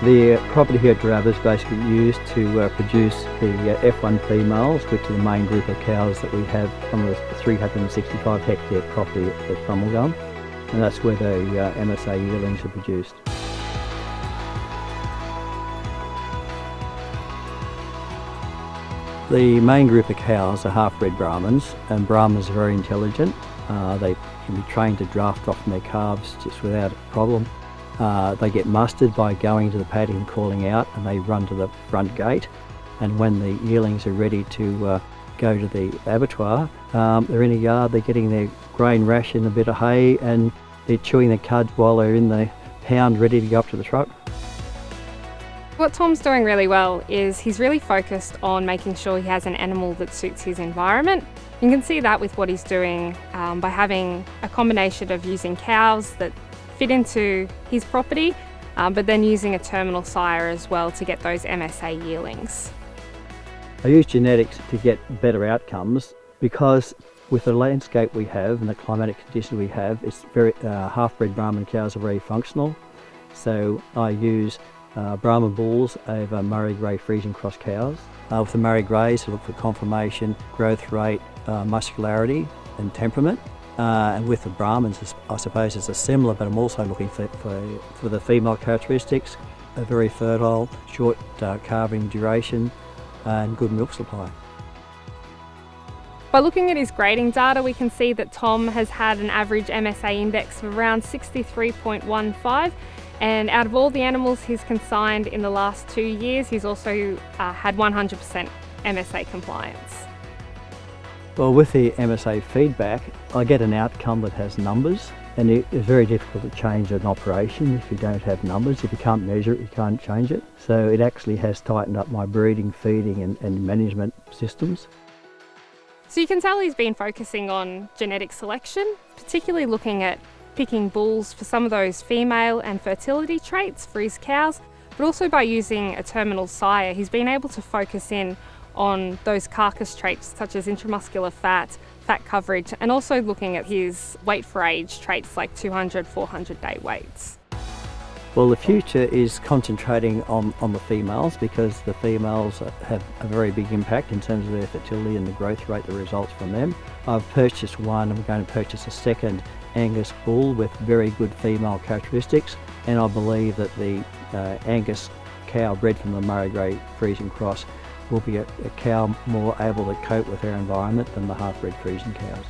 The property here at Charolais is basically used to produce the F1 females, which are the main group of cows that we have on the 365 hectare property at Charolais, and that's where the MSA yearlings are produced. The main group of cows are half-bred Brahmans, and Brahmans are very intelligent. They can be trained to draft off from their calves just without a problem. They get mustered by going to the paddock and calling out, and they run to the front gate. And when the yearlings are ready to go to the abattoir, they're in a yard, they're getting their grain ration, a bit of hay, and they're chewing the cud while they're in the pound ready to go up to the truck. What Tom's doing really well is he's really focused on making sure he has an animal that suits his environment. You can see that with what he's doing by having a combination of using cows that fit into his property, but then using a terminal sire as well to get those MSA yearlings. I use genetics to get better outcomes because with the landscape we have and the climatic conditions we have, it's very half-bred Brahman cows are very functional. So I use Brahman bulls over Murray Grey Friesian cross cows. With the Murray Greys, I look for conformation, growth rate, muscularity and temperament. And with the Brahmans, I suppose it's a similar, but I'm also looking for the female characteristics, a very fertile, short calving duration and good milk supply. By looking at his grading data, we can see that Tom has had an average MSA index of around 63.15, and out of all the animals he's consigned in the last 2 years, he's also had 100% MSA compliance. Well, with the MSA feedback, I get an outcome that has numbers, and it is very difficult to change an operation if you don't have numbers. If you can't measure it, you can't change it. So it actually has tightened up my breeding, feeding and management systems. So you can tell he's been focusing on genetic selection, particularly looking at picking bulls for some of those female and fertility traits for his cows, but also by using a terminal sire, he's been able to focus in on those carcass traits such as intramuscular fat, fat coverage, and also looking at his weight for age traits like 200, 400 day weights. Well, the future is concentrating on the females because the females have a very big impact in terms of their fertility and the growth rate that results from them. I've purchased one, I'm going to purchase a second Angus bull with very good female characteristics, and I believe that the Angus cow bred from the Murray Grey Friesian cross will be a cow more able to cope with her environment than the half-bred Friesian cows.